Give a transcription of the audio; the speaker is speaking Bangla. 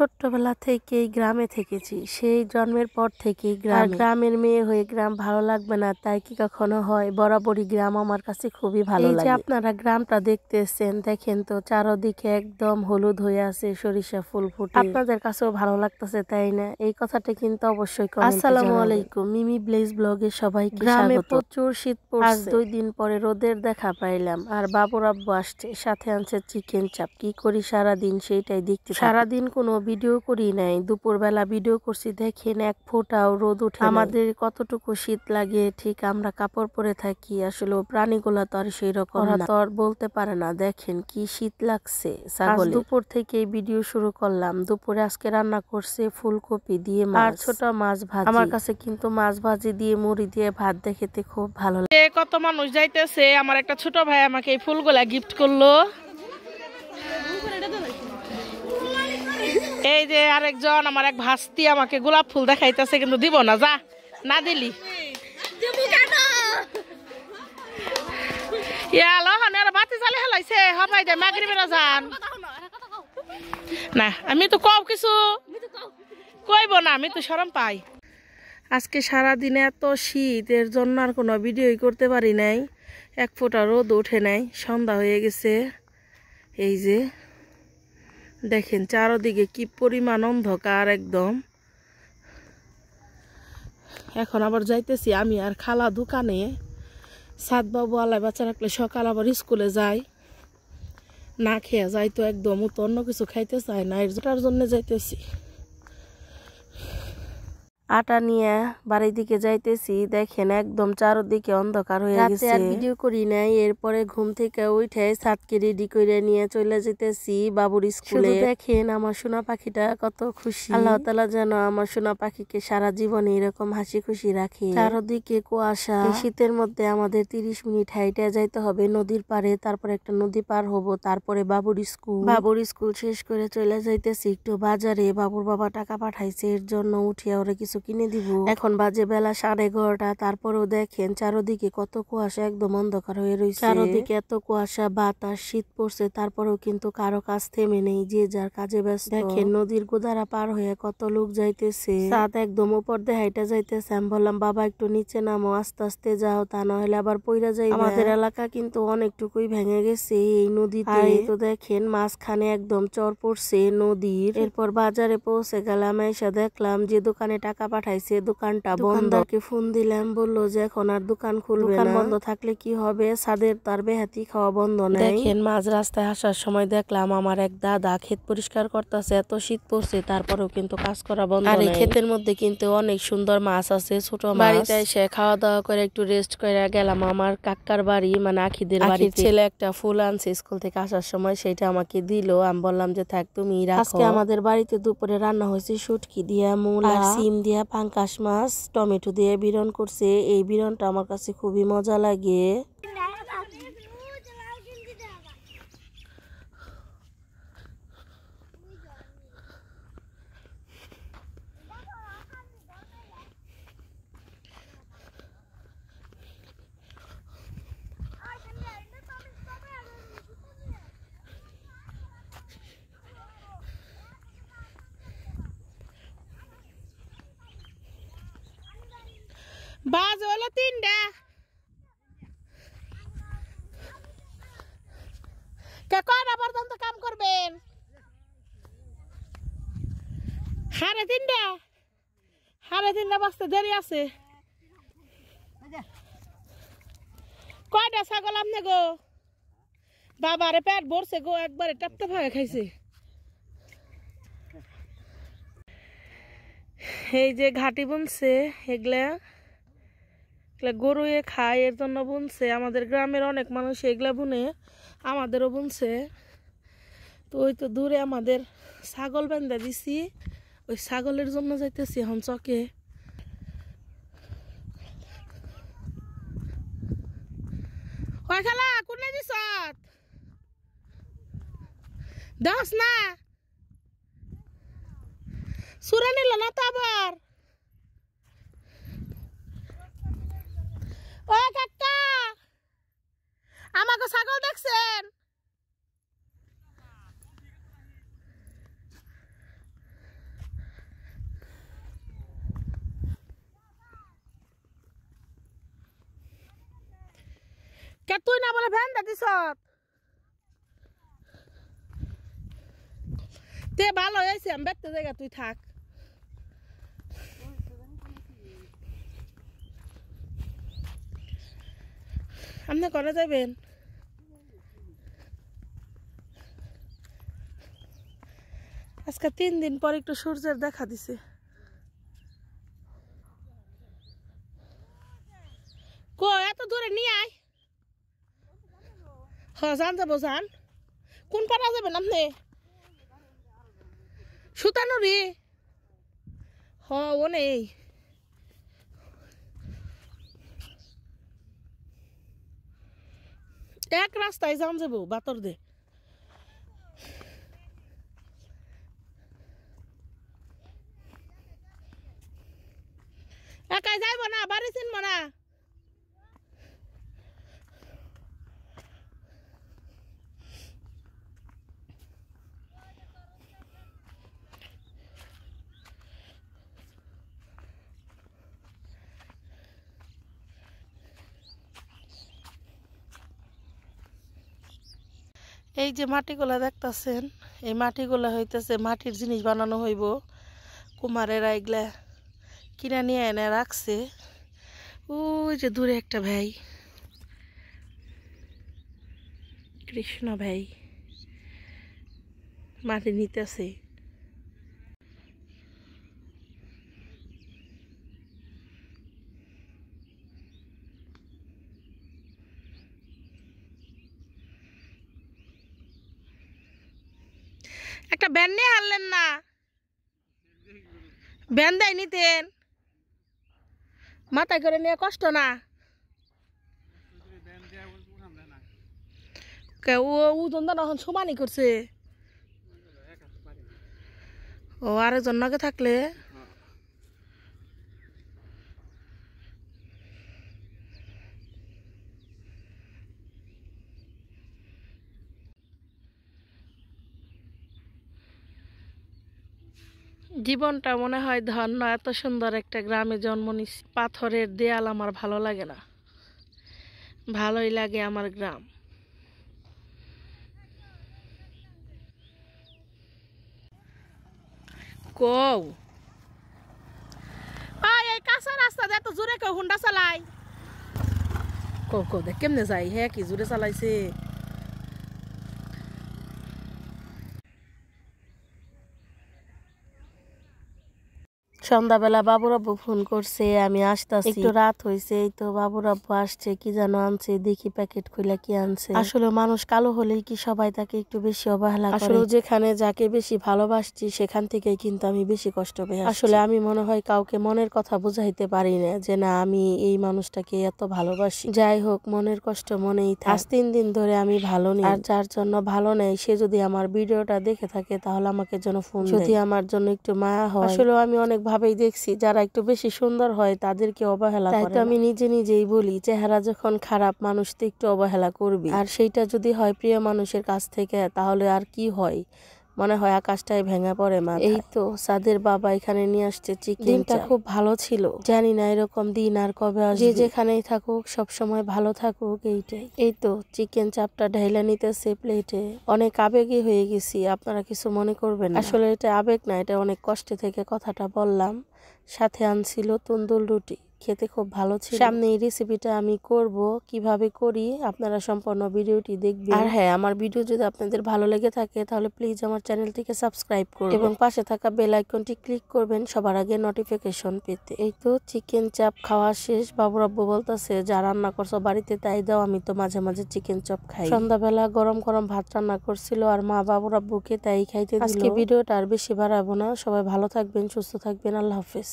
ছোট্টবেলা থেকেই গ্রামে থেকেছি, সেই জন্মের পর থেকেই গ্রামের মেয়ে হয়ে গ্রাম ভালো লাগবে না তাই কি কখনো হয়? বরাবরই গ্রাম আমার কাছে খুবই ভালো লাগে। এই যে আপনারা গ্রামটা দেখতেছেন, দেখেন তো চারদিকে একদম হলুদ হয়ে আছে, সরিষা ফুল ফুটে। আপনাদের কাছেও ভালো লাগতেছে তাই না? এই কথাটা কিন্তু অবশ্যই কমেন্টে জানাবেন। আসসালামু আলাইকুম, মিমি ব্লেজ ব্লগে সবাইকে স্বাগত। গ্রামে প্রচুর শীত পড়ছে, আজ 2 দিন পরে রোদের দেখা পাইলাম। আর বাবুর আব্বু আসছে, সাথে আনছে চিকেন চাপ। কি করি সারাদিন সেইটাই দেখতে থাকি। সারাদিন কোনো ভিডিও করি নাই, দুপুরবেলা ভিডিও করছি, দেখেন এক ফোঁটাও রোদ উঠে নাই। আমাদের কতটুকু শীত লাগে ঠিক আমরা কাপড় পরে থাকি, আসলে প্রাণীগুলা তো আর সেই রকম না, তো আর বলতে পারে না। দেখেন কি শীত লাগছে ছাগলে। দুপুর থেকে ভিডিও শুরু করলাম। দুপুরে আজকে রান্না করছে ফুলকপি দিয়ে মাছ আর ছোট মাছ ভাজি। আমার কাছে কিন্তু মাছ ভাজি দিয়ে মুড়ি দিয়ে ভাত দেখতে খুব ভালো লাগে। কত মানুষ যাইতেছে, আমার একটা ছোট ভাই আমাকে এই ফুলগুলা গিফট করলো। এই যে আরেকজন আমার এক ভাস্তি আমাকে গোলাপ ফুল দেখাইতেছে, কিন্তু দিব না, যা না দিলি বাতি চালে হেলাইছে হবাই দে মাগরিবের যান না। আমি তো কও কিছু কইব না, আমি তো শরম পাই। আজকে সারাদিনে এত শীত, এর জন্য আর কোনো ভিডিওই করতে পারি নাই। এক ফোঁটা রোদ ওঠে নাই, সন্ধ্যা হয়ে গেছে। এই যে দেখেন চারদিকে কি পরিমাণ অন্ধকার একদম। এখন আবার যাইতেছি আমি আর খালা দোকানে। সাত বাবু আলাই বাচ্চা রাখলে সকাল আবার স্কুলে যায়, না খেয়ে যাই তো একদম, তো অন্য কিছু খাইতে চায় না, এটার জন্য যাইতেছি। আটা নিয়ে বাড়ির দিকে যাইতেছি, দেখেন একদম চারদিকে অন্ধকার হয়ে গেছে। আর ভিডিও করি নাই। এরপরে ঘুম থেকে উঠে ছাদকে রেডি করে নিয়ে চলে যেতেছি বাবুর স্কুলে। দেখেন আমার সোনা পাখিটা কত খুশি। আল্লাহ তাআলা যেন আমার সোনা পাখিকে সারা জীবনে এরকম হাসি খুশি রাখে। চারদিকে কুয়াশা। শীতের মধ্যে আমাদের 30 মিনিট হাইটে যাইতে হবে নদীর পারে, তারপরে একটা নদী পার হব, তারপরে বাবুর স্কুল শেষ করে চলে যাইতেছি একটু বাজারে। বাবুর বাবা টাকা পাঠাইছে, এর জন্য উঠিয়া ওরা কিছু কিনে দিব। এখন বাজে বেলা 11:30। তারপরেও দেখেন চারদিকে কত কুয়াশা, একদম অন্ধকার হয়ে রয়েছে। চারদিকে এত কুয়াশা, বাতাস, শীত পড়ছে, তারপরেও কিন্তু কারো কাজ থেমে নেই, যে যার কাজে ব্যস্ত। দেখেন নদীর গোদারা পার হয়ে কত লোক যাইতেছে, ছাদ একদম উপর দিয়ে হাইটা যাইতেছে। আমি বললাম বাবা একটু নিচে নামো, আস্তে আস্তে যাও, তা না হলে আবার পইরা যাই। আমাদের এলাকা কিন্তু অনেকটুকুই ভেঙে গেছে এই নদীতে। তো দেখেন মাঝখানে একদম চর পড়ছে নদীর। এরপর বাজারে পৌঁছে গেলাম, এসে দেখলাম যে দোকানে টাকা পাঠাইছে দোকানটা বন্ধ। দোকানদারকে ফোন দিলাম, বললো যে এখন আর দোকান খুলবে না। বন্ধ থাকলে কি হবে, ছাদের তার বেহাতি খাওয়া বন্ধ নাই। দেখেন মাঝ রাস্তায় আসার সময় দেখলাম আমার এক দাদা ক্ষেত পরিষ্কার করতেছে। এত শীত পড়ছে তারপরেও কিন্তু কাজ করা বন্ধ নাই। আর এই ক্ষেতের মধ্যে কিন্তু অনেক সুন্দর মাছ আছে, ছোট মাছ। বাড়িতে এসে খাওয়া দাওয়া করে একটু রেস্ট করে গেলাম আমার কাকার বাড়ি, মানে আখিদের বাড়ি। ছেলে একটা ফুল আনছে স্কুল থেকে আসার সময়, সেটা আমাকে দিল। আমি বললাম যে থাক তুমি রাখো। আজকে আমাদের বাড়িতে দুপুরে রান্না হয়েছে শুটকি দিয়া, মূলা, সিম দিয়া, পাঙ্কাশ মাছ, টমেটো দিয়ে বিরন করছে। এই বিরনটা আমার কাছে খুবই মজা লাগে। বাজ হলো 3টা। কয়টা পর্যন্ত কাম করবেন? 3:30। 3:30 বাজতে দেরি আছে। কয়টা ছাগল আপনি গো? বাবারে পেট ভরছে গো, একবারে টাপটা ভাগে খাইছে। এই যে ঘাটি বুনছে, এগুলা গরু খায়, এর জন্য বুনছে। আমাদের গ্রামের অনেক মানুষ এগুলা বুনে, আমাদেরও বুনছে। তো ওই তো দূরে আমাদের ছাগল বান্ধা দিছি, ওই ছাগলের জন্য যাইতেছি এখন চকে। ওই খালা কোনে দিস দশ না সুরে নিল না তো আবার। ও কাকা আমাকে ছাগল দেখছেন? কে তুই না বলে ভ্যান দিস তে ভালো হয়েছে আমি বেরতে জায়গা তুই থাক আপনি করে যাবেন আজকে 3 দিন পর একটু সূর্যের দেখা দিছে কো এত দূরে নিয়ে আয় জান যাবো জান কোন পাড়া যাবেন আপনি সুতানুরি ও নেই এক রাস্তায় যাম যাবো বাতর দে একাই যাইব না বাড়ি চিনব না এই যে মাটিগুলা দেখতেছেন এই মাটিগুলা হইতেছে মাটির জিনিস বানানো হইব কুমারেরা এগুলা কিনা নিয়ে এনে রাখছে ওই যে দূরে একটা ভাই কৃষ্ণ ভাই মাটি নিতেছে একটা ব্যান নিয়ে আনলেন না ব্যান দেয় নিতেন মাথায় করে নিয়ে কষ্ট না ও ওজন দা এখন সমানই করছে ও আরেকজন নাকে থাকলে জীবনটা মনে হয় ধন্য এত সুন্দর একটা গ্রামে জন্ম নিছি পাথরের দেয়াল আমার ভালো লাগে না ভালোই লাগে আমার গ্রাম কও এই কাঁচা রাস্তা দিয়ে এত জোরে কেউ হুন্ডা চালাই কও দেখ কেমনে যাই হ্যাঁ কি জোরে চালাইছে সন্ধ্যাবেলা বাবুর আব্বু ফোন করছে আমি আসতেছি একটু রাত হয়েছে এই তো বাবুর আব্বু আসছে কি যেন আনছে দেখি প্যাকেট খুলে কি আনছে আসলে মানুষ কালো হলেই কি সবাই তাকে একটু বেশি অবহেলা করে আসলে যেখানে যাকে বেশি ভালোবাসছি সেখান থেকেই কিন্তু আমি বেশি কষ্ট পেয়ে আসলে আমি মনে হয় কাউকে মনের কথা বুঝাইতে পারি না যে না আমি এই মানুষটাকে এত ভালোবাসি যাই হোক মনের কষ্ট মনেই থাকে আজ 3 দিন ধরে আমি ভালো নেই আর যার জন্য ভালো নেই সে যদি আমার ভিডিওটা দেখে থাকে তাহলে আমাকে যেন ফোন দেয় যদি আমার জন্য একটু মায়া হয় আসলে আমি অনেক ভাবেই দেখছি যারা একটু বেশি সুন্দর হয় তাদেরকে অবহেলা করে তাই তো আমি নিজেই বলি চেহারা যখন খারাপ মানুষ তো একটু অবহেলা করবে আর সেইটা যদি হয় প্রিয় মানুষের কাছ থেকে তাহলে আর কি হয় মনে হয় আকাশটাই ভেঙে পড়ে মা এই তো সাদের বাবা এখানে নিয়ে আসছে চিকেন দিনটা খুব ভালো ছিল জানি না এরকম দিন আর কবে আসবে যে যেখানেই থাকুক সব সময় ভালো থাকুক এইটাই এই তো চিকেন চাপটা ঢাইলা নিতেছে প্লেটে অনেক আবেগী হয়ে গেছি আপনারা কিছু মনে করবেন না আসলে এটা আবেগ না এটা অনেক কষ্টে থেকে কথাটা বললাম সাথে আনছিল তন্দুর রুটি খেতে খুব ভালো ছিল সামনে এই রেসিপিটা আমি করব কিভাবে করি আপনারা সম্পূর্ণ ভিডিওটি দেখবেন আর হ্যাঁ আমার ভিডিও যদি আপনাদের ভালো লেগে থাকে তাহলে প্লিজ আমার চ্যানেলটিকে সাবস্ক্রাইব করবেন এবং পাশে থাকা বেল আইকনটি ক্লিক করবেন সবার আগে নোটিফিকেশন পেতে এই তো চিকেন চাপ খাওয়া শেষ বাবুর আব্বু বলতেছে যা রান্না করছো বাড়িতে তাই দাও আমি তো মাঝে মাঝে চিকেন চাপ খাই সন্ধ্যাবেলা গরম গরম ভাত রান্না করছিল আর মা বাবুর আব্বুকে তাই খাইতে দিল আজকে ভিডিওটা আর বেশি বাড়াবো না সবাই ভালো থাকবেন সুস্থ থাকবেন আল্লাহ হাফেজ।